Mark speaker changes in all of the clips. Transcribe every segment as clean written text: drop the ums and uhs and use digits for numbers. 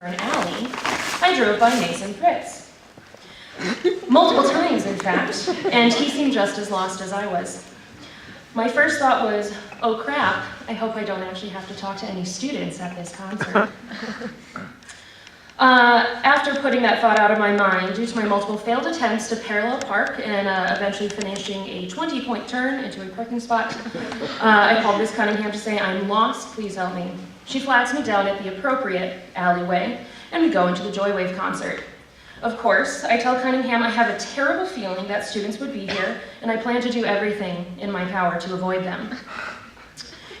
Speaker 1: an alley, I drove by Mason Fritz. Multiple times, in fact, and he seemed just as lost as I was. My first thought was, oh crap, I hope I don't actually have to talk to any students at this concert. After putting that thought out of my mind, due to my multiple failed attempts to parallel park and eventually finishing a 20-point turn into a parking spot, I called Miss Cunningham to say, I'm lost, please help me. She flags me down at the appropriate alleyway, and we go into the Joywave concert. Of course, I tell Cunningham I have a terrible feeling that students would be here, and I plan to do everything in my power to avoid them.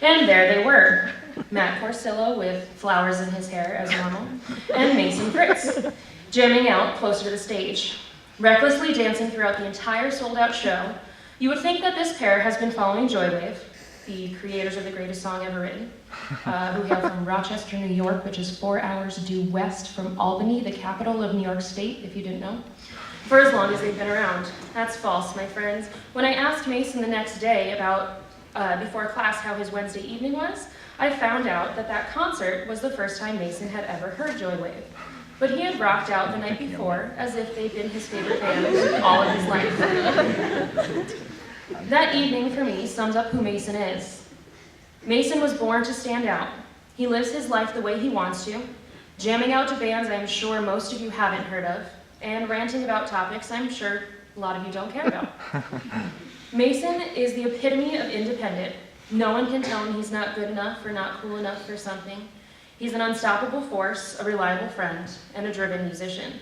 Speaker 1: And there they were. Matt Corsillo with flowers in his hair as normal, and Mason Fritz, jamming out closer to the stage. Recklessly dancing throughout the entire sold-out show, you would think that this pair has been following Joywave, the creators of the greatest song ever written, who hail from Rochester, New York, which is 4 hours due west from Albany, the capital of New York State, if you didn't know, for as long as they've been around. That's false, my friends. When I asked Mason the next day about, before class, how his Wednesday evening was, I found out that that concert was the first time Mason had ever heard Joywave. But he had rocked out the night before as if they'd been his favorite band all of his life. That evening for me sums up who Mason is. Mason was born to stand out. He lives his life the way he wants to, jamming out to bands I'm sure most of you haven't heard of, and ranting about topics I'm sure a lot of you don't care about. Mason is the epitome of independent. No one can tell him he's not good enough or not cool enough for something. He's an unstoppable force, a reliable friend, and a driven musician.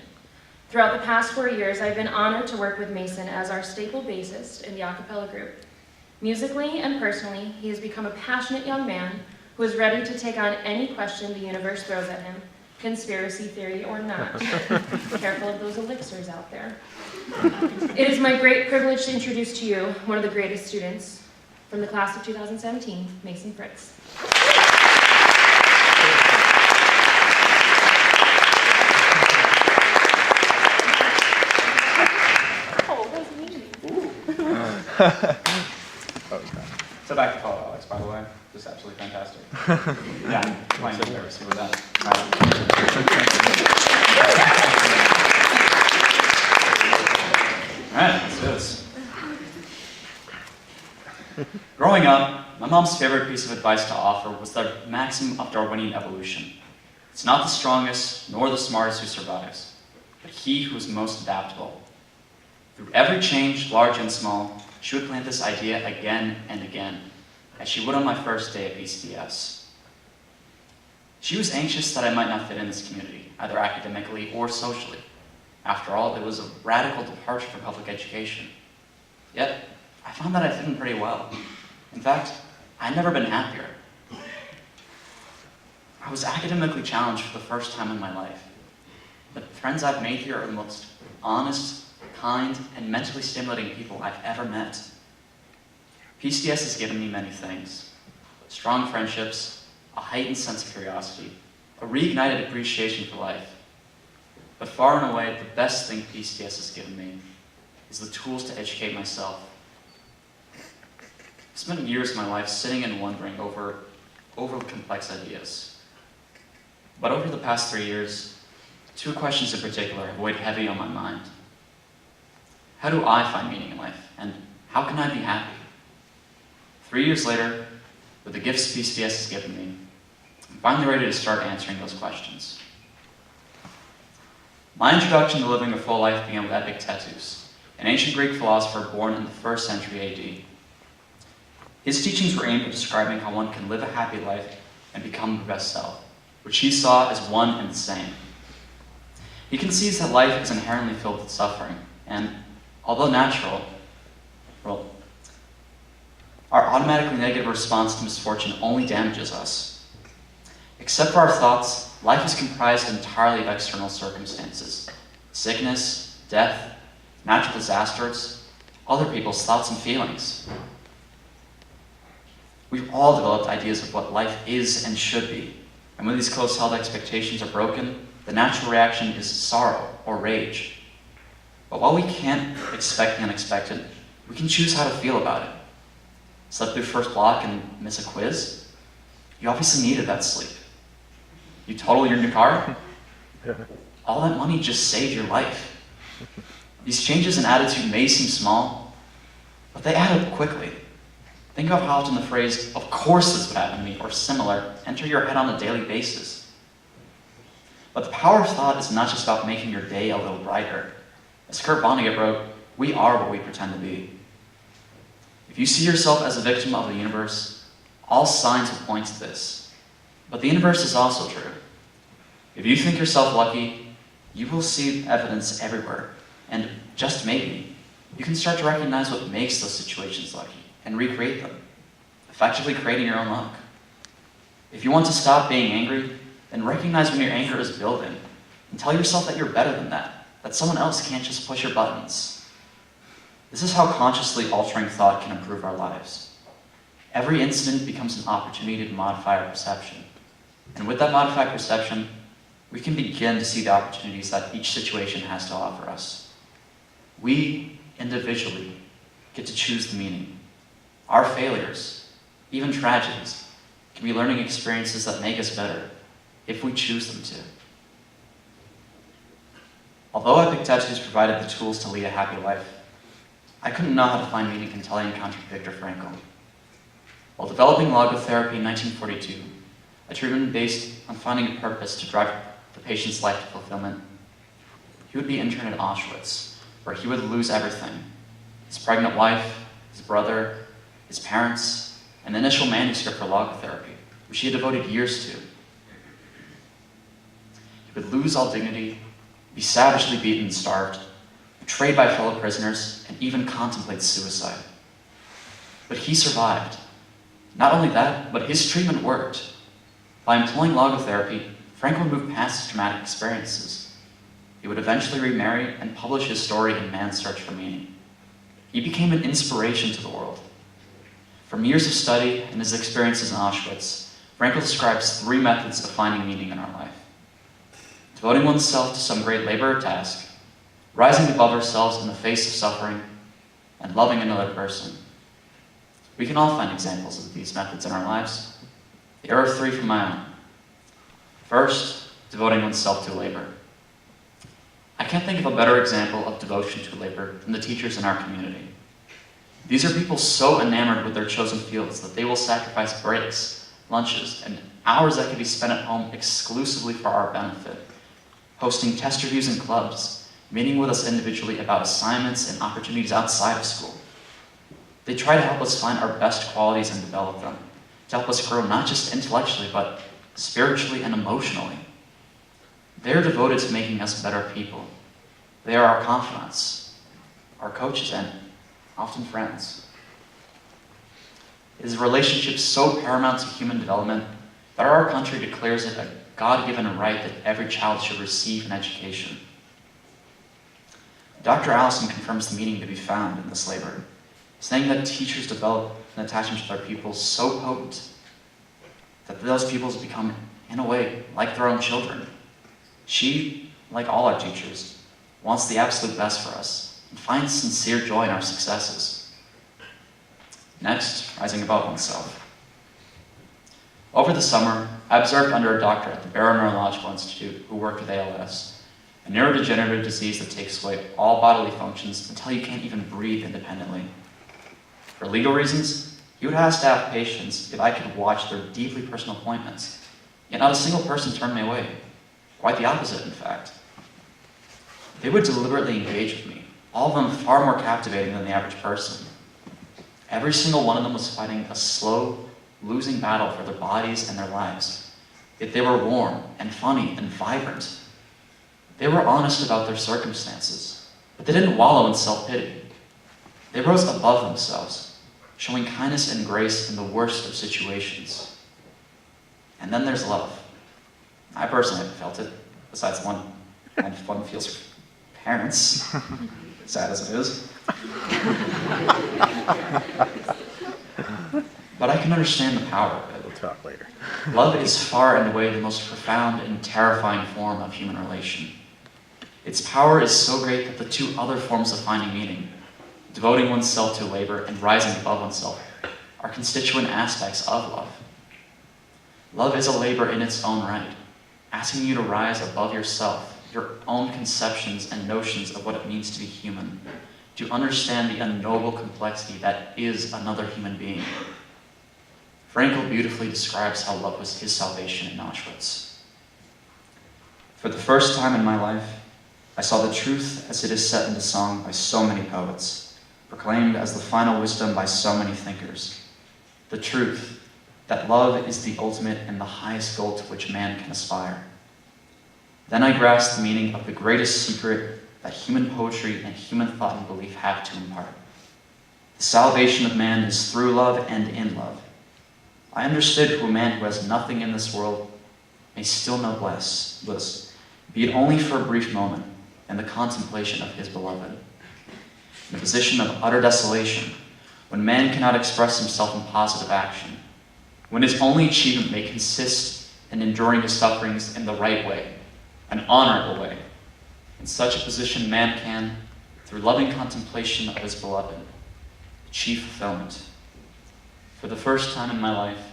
Speaker 1: Throughout the past 4 years, I've been honored to work with Mason as our staple bassist in the a cappella group. Musically and personally, he has become a passionate young man who is ready to take on any question the universe throws at him, conspiracy theory or not. Careful of those elixirs out there. It is my great privilege to introduce to you one of the greatest students from the class of 2017, Mason Fritz.
Speaker 2: So back to follow Alex, by the way. Just absolutely fantastic. Yeah, playing nervous with that. All right, let's do this. Growing up, my mom's favorite piece of advice to offer was the maxim of Darwinian evolution. It's not the strongest nor the smartest who survives, but he who is most adaptable. Through every change, large and small, she would plant this idea again and again, as she would on my first day at PCDS. She was anxious that I might not fit in this community, either academically or socially. After all, it was a radical departure from public education. Yet, I found that I fit in pretty well. In fact, I'd never been happier. I was academically challenged for the first time in my life. The friends I've made here are the most honest, kind, and mentally stimulating people I've ever met. PCDS has given me many things. Strong friendships, a heightened sense of curiosity, a reignited appreciation for life. But far and away, the best thing PCDS has given me is the tools to educate myself. I spent years of my life sitting and wondering over overly complex ideas. But over the past 3 years, 2 questions in particular have weighed heavy on my mind. How do I find meaning in life, and how can I be happy? 3 years later, with the gifts PCDS has given me, I'm finally ready to start answering those questions. My introduction to living a full life began with Epictetus, an ancient Greek philosopher born in the 1st century AD. His teachings were aimed at describing how one can live a happy life and become the best self, which he saw as one and the same. He conceives that life is inherently filled with suffering, and although natural, our automatically negative response to misfortune only damages us. Except for our thoughts, life is comprised entirely of external circumstances. Sickness, death, natural disasters, other people's thoughts and feelings. We've all developed ideas of what life is and should be, and when these close-held expectations are broken, the natural reaction is sorrow or rage. But while we can't expect the unexpected, we can choose how to feel about it. Slept through first block and miss a quiz? You obviously needed that sleep. You total your new car? All that money just saved your life. These changes in attitude may seem small, but they add up quickly. Think of how often the phrase, "of course this would happen to me," or similar, enter your head on a daily basis. But the power of thought is not just about making your day a little brighter. As Kurt Vonnegut wrote, we are what we pretend to be. If you see yourself as a victim of the universe, all signs will point to this. But the universe is also true. If you think yourself lucky, you will see evidence everywhere. And just maybe, you can start to recognize what makes those situations lucky and recreate them, effectively creating your own luck. If you want to stop being angry, then recognize when your anger is building and tell yourself that you're better than that someone else can't just push your buttons. This is how consciously altering thought can improve our lives. Every incident becomes an opportunity to modify our perception. And with that modified perception, we can begin to see the opportunities that each situation has to offer us. We, individually, get to choose the meaning. Our failures, even tragedies, can be learning experiences that make us better if we choose them to. Although Epic Tattoos provided the tools to lead a happy life, I couldn't know how to find meaning until I encountered Viktor Frankl. While developing logotherapy in 1942, a treatment based on finding a purpose to drive the patient's life to fulfillment, he would be interned at Auschwitz, where he would lose everything: his pregnant wife, his brother, his parents, and the initial manuscript for logotherapy, which he had devoted years to. He would lose all dignity, be savagely beaten and starved, betrayed by fellow prisoners, and even contemplate suicide. But he survived. Not only that, but his treatment worked. By employing logotherapy, Frankl would move past his traumatic experiences. He would eventually remarry and publish his story in Man's Search for Meaning. He became an inspiration to the world. From years of study and his experiences in Auschwitz, Frankl describes 3 methods of finding meaning in our life: devoting oneself to some great labor or task, rising above ourselves in the face of suffering, and loving another person. We can all find examples of these methods in our lives. Here are 3 from my own. First, devoting oneself to labor. I can't think of a better example of devotion to labor than the teachers in our community. These are people so enamored with their chosen fields that they will sacrifice breaks, lunches, and hours that could be spent at home exclusively for our benefit, hosting test reviews in clubs, meeting with us individually about assignments and opportunities outside of school. They try to help us find our best qualities and develop them, to help us grow not just intellectually, but spiritually and emotionally. They're devoted to making us better people. They are our confidants, our coaches, and often friends. It is a relationship so paramount to human development that our country declares it a God-given right that every child should receive an education. Dr. Allison confirms the meaning to be found in this labor, saying that teachers develop an attachment to their pupils so potent that those pupils become, in a way, like their own children. She, like all our teachers, wants the absolute best for us and finds sincere joy in our successes. Next, rising above oneself. Over the summer, I observed under a doctor at the Barrow Neurological Institute who worked with ALS, a neurodegenerative disease that takes away all bodily functions until you can't even breathe independently. For legal reasons, he would ask staff patients if I could watch their deeply personal appointments, yet not a single person turned me away. Quite the opposite, in fact. They would deliberately engage with me, all of them far more captivating than the average person. Every single one of them was fighting a slow, losing battle for their bodies and their lives. Yet they were warm and funny and vibrant. They were honest about their circumstances, but they didn't wallow in self-pity. They rose above themselves, showing kindness and grace in the worst of situations. And then there's love. I personally haven't felt it, besides one feels for parents, sad as it is. But I can understand the power of it.
Speaker 3: We'll talk later.
Speaker 2: Love is far and away the most profound and terrifying form of human relation. Its power is so great that the 2 other forms of finding meaning, devoting oneself to labor and rising above oneself, are constituent aspects of love. Love is a labor in its own right. asking you to rise above yourself, your own conceptions and notions of what it means to be human, to understand the unknowable complexity that is another human being. Frankl beautifully describes how love was his salvation in Auschwitz. For the first time in my life, I saw the truth as it is set into song by so many poets, proclaimed as the final wisdom by so many thinkers. The truth that love is the ultimate and the highest goal to which man can aspire. Then I grasped the meaning of the greatest secret that human poetry and human thought and belief have to impart. The salvation of man is through love and in love. I understood who a man who has nothing in this world may still know bliss, be it only for a brief moment, in the contemplation of his beloved. In a position of utter desolation, when man cannot express himself in positive action, when his only achievement may consist in enduring his sufferings in the right way, an honorable way. In such a position, man can, through loving contemplation of his beloved, achieve fulfillment. For the first time in my life,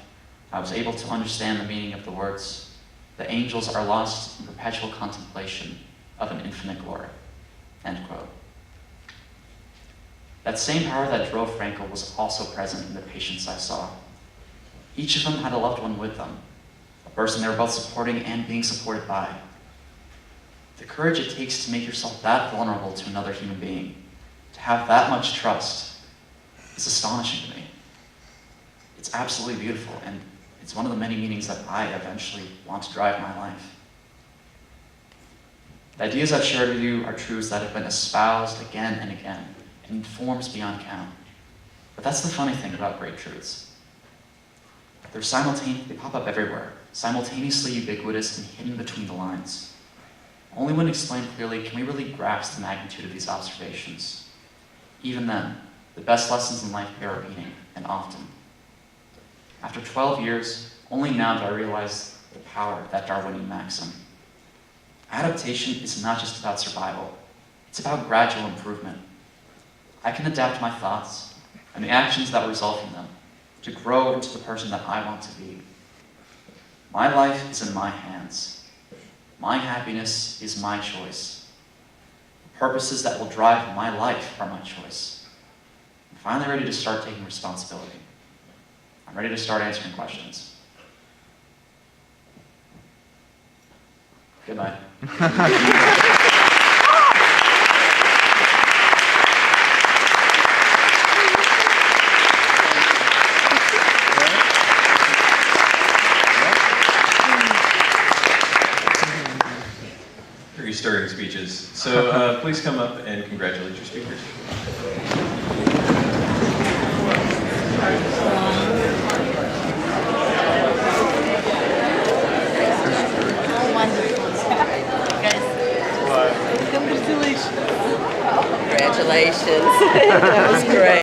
Speaker 2: I was able to understand the meaning of the words, "The angels are lost in perpetual contemplation of an infinite glory." End quote. That same power that drove Frankl was also present in the patients I saw. Each of them had a loved one with them, a person they were both supporting and being supported by. The courage it takes to make yourself that vulnerable to another human being, to have that much trust, is astonishing to me. It's absolutely beautiful, and it's one of the many meanings that I eventually want to drive my life. The ideas I've shared with you are truths that have been espoused again and again, in forms beyond count. But that's the funny thing about great truths. They pop up everywhere, simultaneously ubiquitous and hidden between the lines. Only when explained clearly can we really grasp the magnitude of these observations. Even then, the best lessons in life bear repeating, and often. After 12 years, only now do I realize the power of that Darwinian maxim. Adaptation is not just about survival, it's about gradual improvement. I can adapt my thoughts and the actions that result from them to grow into the person that I want to be. My life is in my hands. My happiness is my choice. The purposes that will drive my life are my choice. I'm finally ready to start taking responsibility. I'm ready to start answering questions. Good night.
Speaker 3: Very stirring speeches. So please come up and congratulate your speakers.
Speaker 4: Congratulations. That was great.